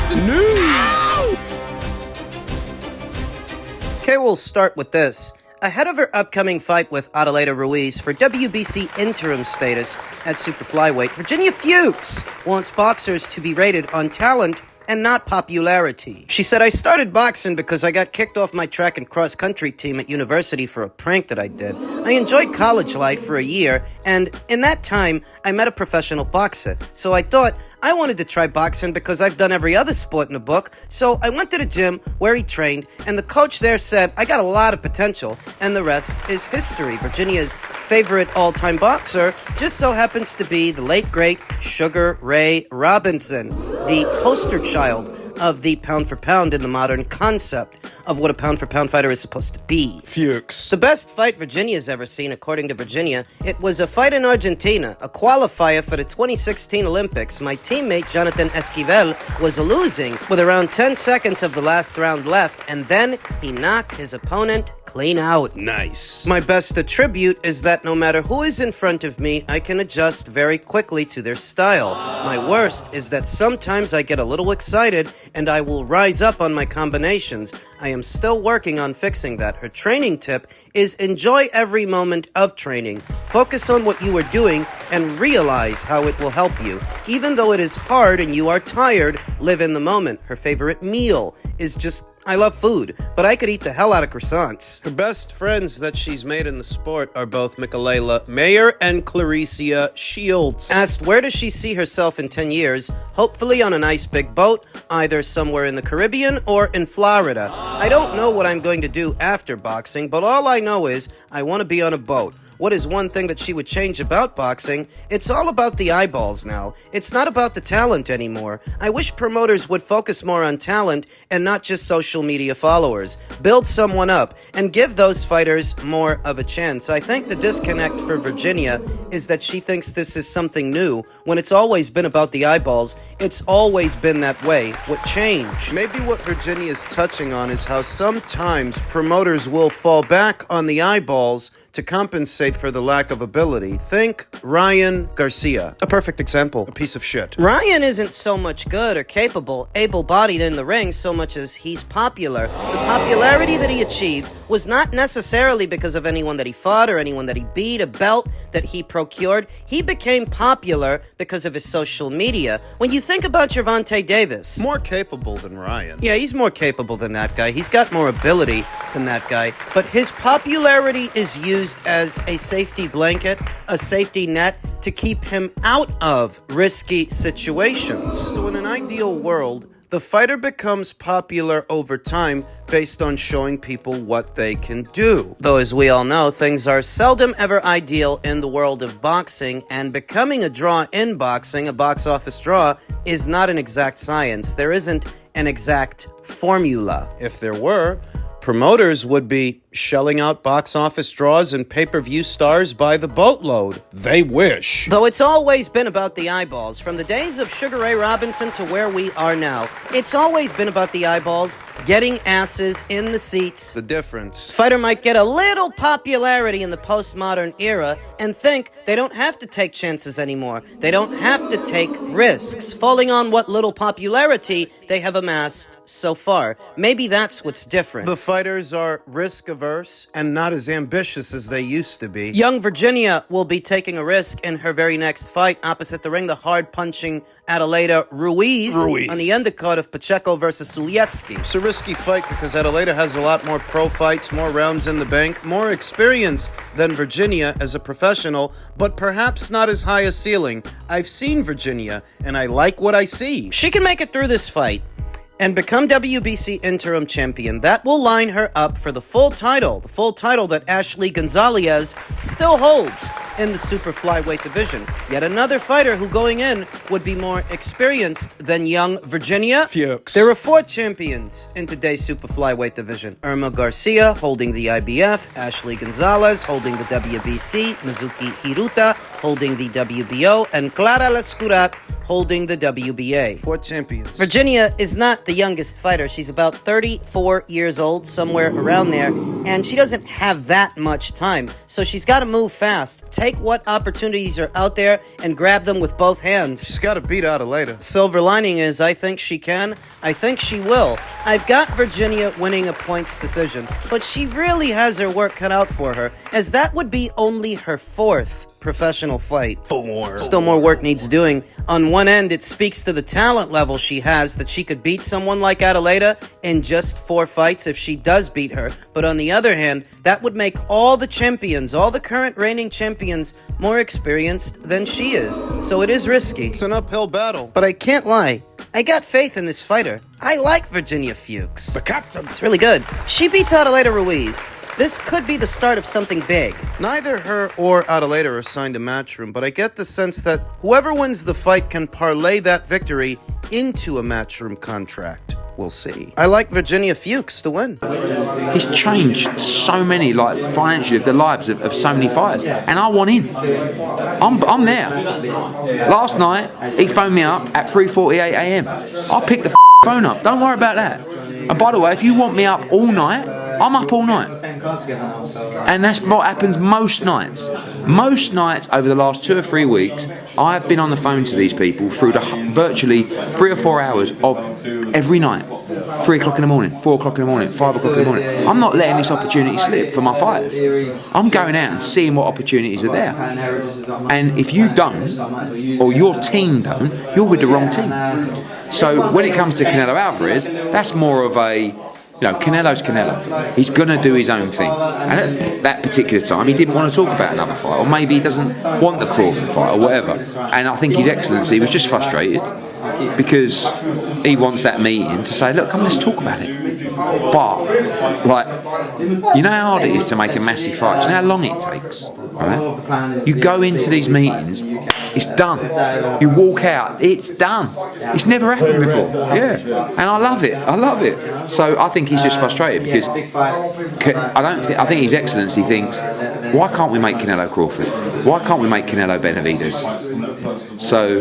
boxing news. Okay, we'll start with this. Ahead of her upcoming fight with Alalshikh Ruiz for WBC interim status at super flyweight, Virginia Fuchs wants boxers to be rated on talent and not popularity. She said, I started boxing because I got kicked off my track and cross-country team at university for a prank that I did. I enjoyed college life for a year, and in that time, I met a professional boxer. So I thought, I wanted to try boxing because I've done every other sport in the book, so I went to the gym where he trained, and the coach there said, I got a lot of potential, and the rest is history. Virginia's favorite all-time boxer just so happens to be the late, great Sugar Ray Robinson, the poster child of the pound-for-pound in the modern concept of what a pound-for-pound fighter is supposed to be. Fuchs. The best fight Virginia's ever seen, according to Virginia, it was a fight in Argentina, a qualifier for the 2016 Olympics. My teammate, Jonathan Esquivel, was losing with around 10 seconds of the last round left, and then he knocked his opponent clean out. Nice. My best attribute is that no matter who is in front of me, I can adjust very quickly to their style. My worst is that sometimes I get a little excited and I will rise up on my combinations. I am still working on fixing that. Her training tip is enjoy every moment of training. Focus on what you are doing and realize how it will help you. Even though it is hard and you are tired, live in the moment. Her favorite meal is just, I love food, but I could eat the hell out of croissants. Her best friends that she's made in the sport are both Michaela Mayer and Claricia Shields. Asked where does she see herself in 10 years, hopefully on a nice big boat, either somewhere in the Caribbean or in Florida. I don't know what I'm going to do after boxing, but all I know is I want to be on a boat. What is one thing that she would change about boxing? It's all about the eyeballs now. It's not about the talent anymore. I wish promoters would focus more on talent and not just social media followers. Build someone up and give those fighters more of a chance. I think the disconnect for Virginia is that she thinks this is something new when it's always been about the eyeballs. It's always been that way. What changed? Maybe what Virginia is touching on is how sometimes promoters will fall back on the eyeballs to compensate for the lack of ability. Think Ryan Garcia. A perfect example. A piece of shit. Ryan isn't so much good or capable, able-bodied in the ring so much as he's popular. The popularity that he achieved was not necessarily because of anyone that he fought or anyone that he beat, a belt that he procured. He became popular because of his social media. When you think about Gervonta Davis, More capable than Ryan. yeah, he's more capable than that guy. He's got more ability than that guy. But his popularity is used as a safety blanket, a safety net to keep him out of risky situations. So in an ideal world, the fighter becomes popular over time based on showing people what they can do. Though, as we all know, things are seldom ever ideal in the world of boxing, and becoming a draw in boxing, a box office draw, is not an exact science. There isn't an exact formula. If there were, promoters would be shelling out box office draws and pay-per-view stars by the boatload. They wish. Though it's always been about the eyeballs. From the days of Sugar Ray Robinson to where we are now, it's always been about the eyeballs, getting asses in the seats. The difference. Fighter might get a little popularity in the postmodern era and think they don't have to take chances anymore. They don't have to take risks, falling on what little popularity they have amassed so far. Maybe that's what's different. The fighters are risk-averse and not as ambitious as they used to be. Young Virginia will be taking a risk in her very next fight opposite the ring, the hard-punching Alalshikh Ruiz on the undercard of Pacheco versus Sulietsky. It's a risky fight because Alalshikh has a lot more pro fights, more rounds in the bank, more experience than Virginia as a professional, but perhaps not as high a ceiling. I've seen Virginia, and I like what I see. She can make it through this fight and become WBC interim champion. That will line her up for the full title that Ashley Gonzalez still holds in the super flyweight division. Yet another fighter who going in would be more experienced than young Virginia. Fuchs. There are 4 champions in today's super flyweight division. Irma Garcia holding the IBF, Ashley Gonzalez holding the WBC, Mizuki Hiruta holding the WBO, and Clara Lescurat holding the WBA. 4 champions. Virginia is not the youngest fighter. She's about 34 years old, somewhere around there, and she doesn't have that much time. So she's got to move fast, take what opportunities are out there, and grab them with both hands. She's got to beat Alalshikh. Silver lining is, I think she can. I think she will. I've got Virginia winning a points decision, but she really has her work cut out for her, as that would be only her 4th professional fight. 4. Still more work needs doing. On one end, it speaks to the talent level she has, that she could beat someone like Alalshikh in just 4 fights if she does beat her. But on the other hand, that would make all the champions, all the current reigning champions, more experienced than she is. So it is risky. It's an uphill battle. But I can't lie, I got faith in this fighter. I like Virginia Fuchs. The captain. It's really good. She beats Alalshikh Ruiz. This could be the start of something big. Neither her or Alalshikh are assigned a matchroom, but I get the sense that whoever wins the fight can parlay that victory into a matchroom contract. We'll see. I like Virginia Fuchs to win. He's changed so many, financially, the lives of so many fighters, and I want in. I'm there. Last night, he phoned me up at 3:48 a.m. I picked the phone up. Don't worry about that. And by the way, if you want me up all night, I'm up all night. And that's what happens most nights. Most nights over the last 2 or 3 weeks, I've been on the phone to these people through virtually 3 or 4 hours of every night. 3 o'clock in the morning, 4 o'clock in the morning, 5 o'clock in the morning. I'm not letting this opportunity slip for my fighters. I'm going out and seeing what opportunities are there. And if you don't, or your team don't, you're with the wrong team. So when it comes to Canelo Alvarez, that's more of a, Canelo's Canelo. He's going to do his own thing. And at that particular time, he didn't want to talk about another fight, or maybe he doesn't want the Crawford fight, or whatever. And I think His Excellency was just frustrated because he wants that meeting to say, look, come, let's talk about it. But, you know how hard it is to make a massive fight? Do you know how long it takes? Right? You go into these meetings, it's done. You walk out, it's done. It's never happened before. Yeah, and I love it. I love it. So I think he's just frustrated because I think His Excellency thinks, why can't we make Canelo Crawford? Why can't we make Canelo Benavidez? So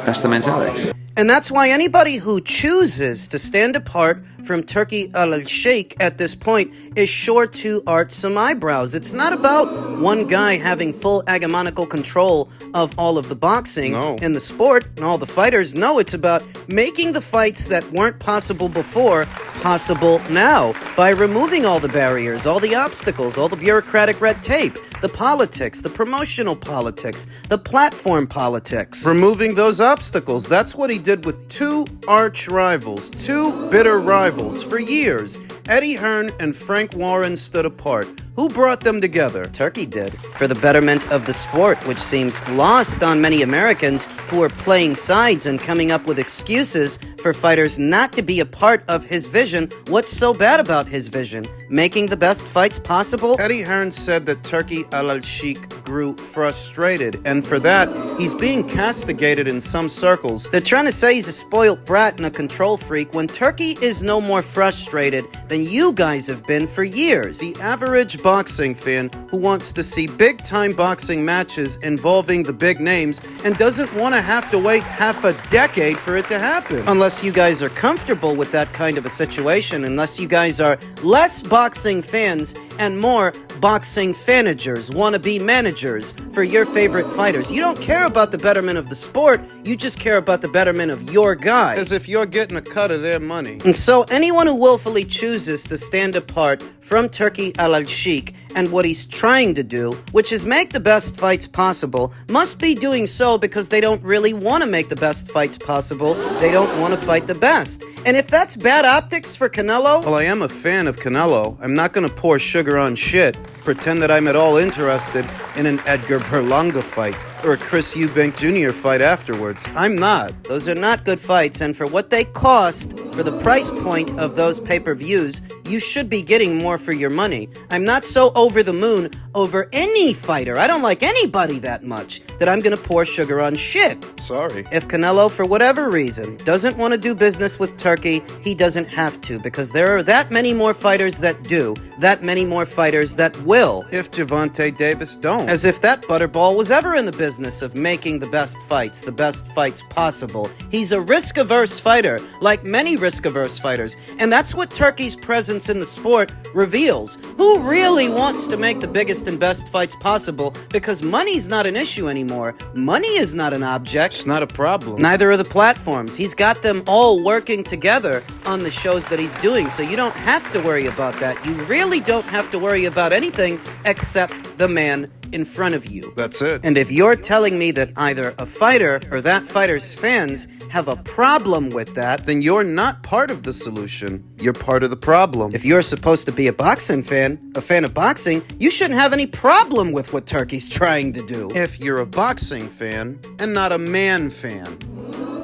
that's the mentality. And that's why anybody who chooses to stand apart from Turki Alalshikh at this point is sure to arch some eyebrows. It's not about one guy having full hegemonical control of all of the boxing in the sport and all the fighters. No, it's about making the fights that weren't possible before possible now by removing all the barriers, all the obstacles, all the bureaucratic red tape, the politics, the promotional politics, the platform politics. Removing those obstacles. That's what he did with 2 arch rivals, 2 bitter rivals for years. Eddie Hearn and Frank Warren stood apart. Who brought them together? Turkey did, for the betterment of the sport, which seems lost on many Americans who are playing sides and coming up with excuses for fighters not to be a part of his vision. What's so bad about his vision? Making the best fights possible? Eddie Hearn said that Turki Alalshikh grew frustrated, and for that, he's being castigated in some circles. They're trying to say he's a spoiled brat and a control freak when Turkey is no more frustrated than you guys have been for years. The average boxing fan who wants to see big-time boxing matches involving the big names and doesn't want to have to wait half a decade for it to happen. Unless you guys are comfortable with that kind of a situation, unless you guys are less boxing fans and more boxing fanagers, wannabe managers for your favorite fighters. You don't care about the betterment of the sport, you just care about the betterment of your guy. As if you're getting a cut of their money. And so anyone who willfully chooses to stand apart from Turki Alalshikh and what he's trying to do, which is make the best fights possible, must be doing so because they don't really want to make the best fights possible. They don't want to fight the best. And if that's bad optics for Canelo... Well, I am a fan of Canelo. I'm not going to pour sugar on shit, pretend that I'm at all interested in an Edgar Berlanga fight or a Chris Eubank Jr. fight afterwards. I'm not. Those are not good fights, and for what they cost, for the price point of those pay-per-views, you should be getting more for your money. I'm not so over the moon over any fighter. I don't like anybody that much that I'm gonna pour sugar on shit. Sorry. If Canelo, for whatever reason, doesn't want to do business with Turkey, he doesn't have to, because there are that many more fighters that do, that many more fighters that will. will. If Gervonta Davis don't. As if that butterball was ever in the business of making the best fights possible. He's a risk-averse fighter, like many risk-averse fighters, and that's what Turkey's presence in the sport reveals. Who really wants to make the biggest and best fights possible? Because money's not an issue anymore. Money is not an object. It's not a problem. Neither are the platforms. He's got them all working together on the shows that he's doing, so you don't have to worry about that. You really don't have to worry about anything except the man in front of you. That's it. And if you're telling me that either a fighter or that fighter's fans have a problem with that, then you're not part of the solution. You're part of the problem. if you're supposed to be a boxing fan, a fan of boxing, you shouldn't have any problem with what Turkey's trying to do. If you're a boxing fan and not a man fan.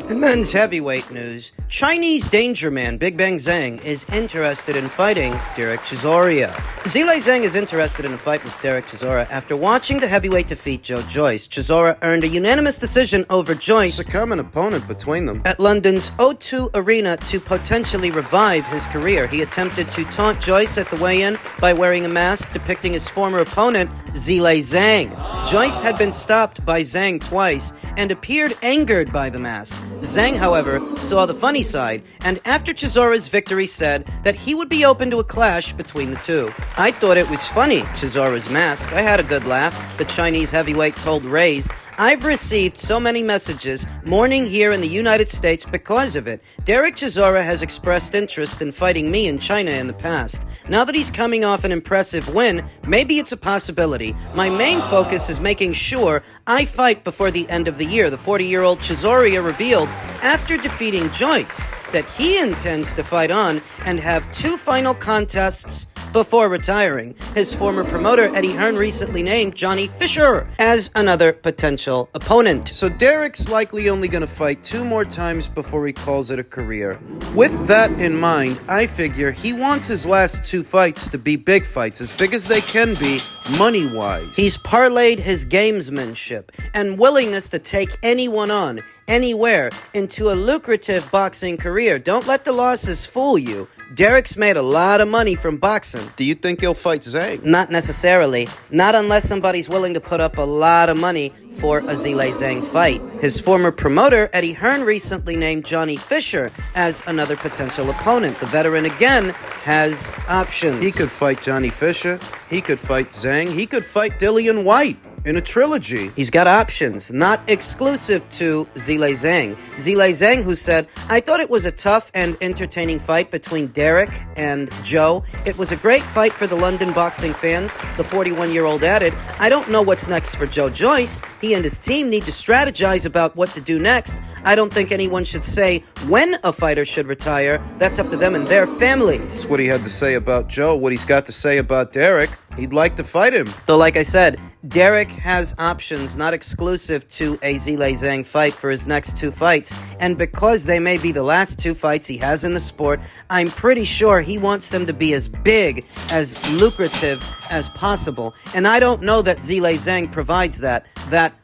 In men's heavyweight news, Chinese danger man Big Bang Zhang is interested in fighting Derek Chisora. Zhilei Zhang is interested in a fight with Derek Chisora after watching the heavyweight defeat Joe Joyce. Chisora earned a unanimous decision over Joyce It's a common opponent between them. at London's O2 Arena to potentially revive his career. He attempted to taunt Joyce at the weigh-in by wearing a mask depicting his former opponent, Zhilei Zhang. Joyce had been stopped by Zhang twice and appeared angered by the mask. Zhang, however, saw the funny side, and after Chisora's victory said that he would be open to a clash between the two. I thought it was funny, Chisora's mask. I had a good laugh, the Chinese heavyweight told Ruiz. I've received so many messages mourning here in the United States because of it. Derek Chisora has expressed interest in fighting me in China in the past. Now that he's coming off an impressive win, maybe it's a possibility. My main focus is making sure I fight before the end of the year. The 40-year-old Chisora revealed after defeating Joyce that he intends to fight on and have 2 final contests before retiring. His former promoter, Eddie Hearn, recently named Johnny Fisher as another potential opponent. So Derek's likely only going to fight 2 more times before he calls it a career. With that in mind, I figure he wants his last 2 fights to be big fights, as big as they can be, money-wise. He's parlayed his gamesmanship and willingness to take anyone on, anywhere, into a lucrative boxing career. Don't let the losses fool you. Derek's made a lot of money from boxing. Do you think he'll fight Zhang? Not necessarily. Not unless somebody's willing to put up a lot of money for a Zhilei Zhang fight. His former promoter, Eddie Hearn, recently named Johnny Fisher as another potential opponent. The veteran, again, has options. He could fight Johnny Fisher. He could fight Zhang. He could fight Dillian White in a trilogy. He's got options, not exclusive to Zhilei Zhang. Zhilei Zhang, who said, I thought it was a tough and entertaining fight between Derek and Joe. It was a great fight for the London boxing fans. The 41-year-old added, I don't know what's next for Joe Joyce. He and his team need to strategize about what to do next. I don't think anyone should say when a fighter should retire. That's up to them and their families. That's what he had to say about Joe, what he's got to say about Derek. He'd like to fight him. Though, like I said, Derek has options not exclusive to a Zhilei Zhang fight for his next 2 fights, and because they may be the last 2 fights he has in the sport, I'm pretty sure he wants them to be as big, as lucrative as possible, and I don't know that Zhilei Zhang provides that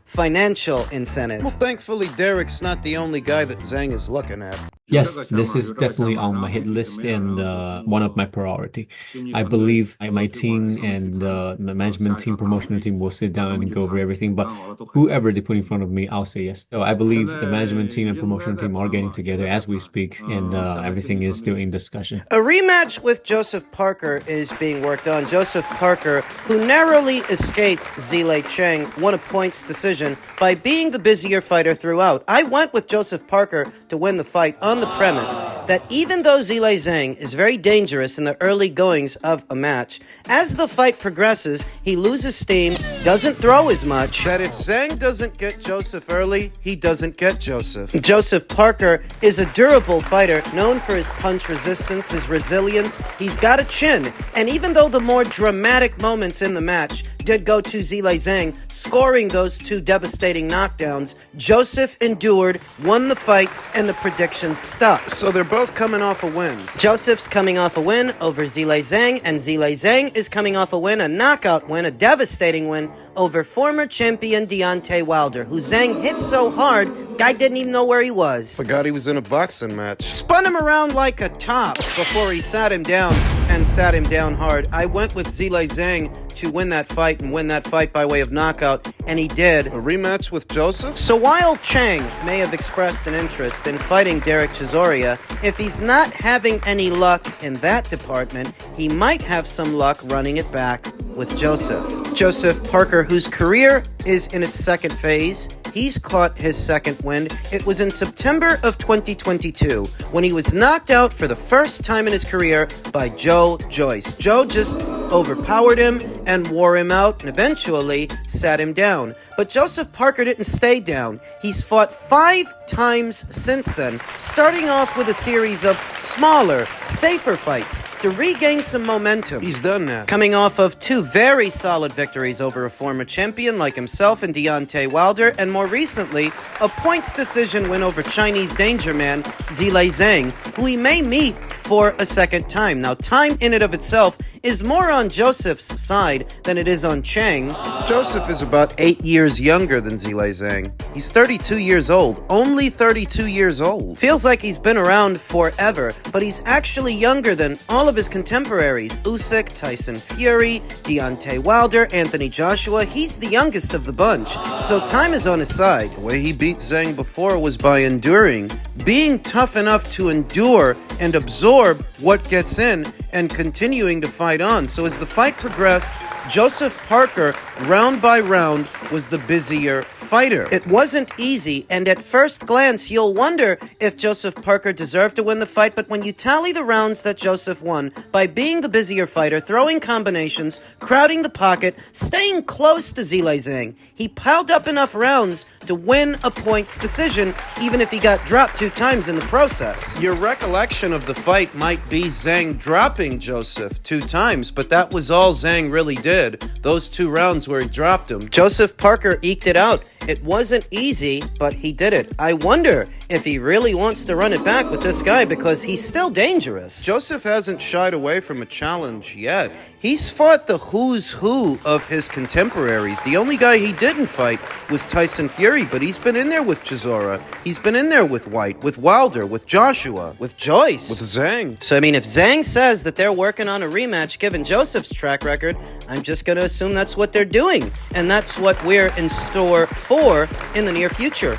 financial incentive. Well, thankfully, Derek's not the only guy that Zhang is looking at. Yes, this is definitely on my hit list and one of my priority. I believe my team and the management team, promotional team will sit down and go over everything, but whoever they put in front of me, I'll say yes. So I believe the management team and promotional team are getting together as we speak, and everything is still in discussion. A rematch with Joseph Parker is being worked on. Joseph Parker, who narrowly escaped Zhilei Chang, won a points decision by being the busier fighter throughout. I went with Joseph Parker to win the fight on the premise that even though Zhilei Zhang is very dangerous in the early goings of a match, as the fight progresses, he loses steam, doesn't throw as much. That if Zhang doesn't get Joseph early, he doesn't get Joseph. Joseph Parker is a durable fighter, known for his punch resistance, his resilience. He's got a chin, and even though the more dramatic moments in the match did go to Zhilei Zhang, scoring those 2 devastating knockdowns, Joseph endured, won the fight, and the predictions stuck. So they're both coming off of wins. Joseph's coming off a win over Zhilei Zhang, and Zhilei Zhang is coming off a win, a knockout win, a devastating win over former champion Deontay Wilder, who Zhang hit so hard, guy didn't even know where he was. Forgot he was in a boxing match. Spun him around like a top before he sat him down, and sat him down hard. I went with Zhilei Zhang to win that fight and win that fight by way of knockout, and he did. A rematch with Joseph? So while Zhang may have expressed an interest in fighting Derek Chisora, if he's not having any luck in that department, he might have some luck running it back with Joseph. Joseph Parker, whose career is in its second phase, he's caught his second win. It was in September of 2022 when he was knocked out for the first time in his career by Joe Joyce. Joe just overpowered him and wore him out and eventually sat him down. But Joseph Parker didn't stay down. He's fought 5 times since then, starting off with a series of smaller, safer fights to regain some momentum. He's done that. Coming off of 2 very solid victories over a former champion like himself and Deontay Wilder, and more recently, a points decision win over Chinese danger man Zhang, who he may meet for a second time. Now, time in and of itself is more on Joseph's side than it is on Zhang's. Joseph is about 8 years younger than Zhang. He's 32 years old. Only 32 years old. Feels like he's been around forever, but he's actually younger than all of his contemporaries. Usyk, Tyson Fury, Deontay Wilder, Anthony Joshua. He's the youngest of the bunch, so time is on his side. The way he beat Zhang before was by enduring. Being tough enough to endure and absorb what gets in and continuing to fight on. So as the fight progressed, Joseph Parker, round by round, was the busier fighter. It wasn't easy, and at first glance, you'll wonder if Joseph Parker deserved to win the fight, but when you tally the rounds that Joseph won by being the busier fighter, throwing combinations, crowding the pocket, staying close to Zhang, he piled up enough rounds to win a points decision, even if he got dropped 2 times in the process. Your recollection of the fight might be Zhang dropping Joseph 2 times, but that was all Zhang really did. Those 2 rounds where he dropped him. Joseph Parker eked it out. It wasn't easy, but he did it. I wonder if he really wants to run it back with this guy because he's still dangerous. Joseph hasn't shied away from a challenge yet. He's fought the who's who of his contemporaries. The only guy he didn't fight was Tyson Fury, but he's been in there with Chisora. He's been in there with White, with Wilder, with Joshua, With Joyce. with Zhang. So, I mean, if Zhang says that they're working on a rematch, given Joseph's track record, I'm just going to assume that's what they're doing. And that's what we're in store for in the near future.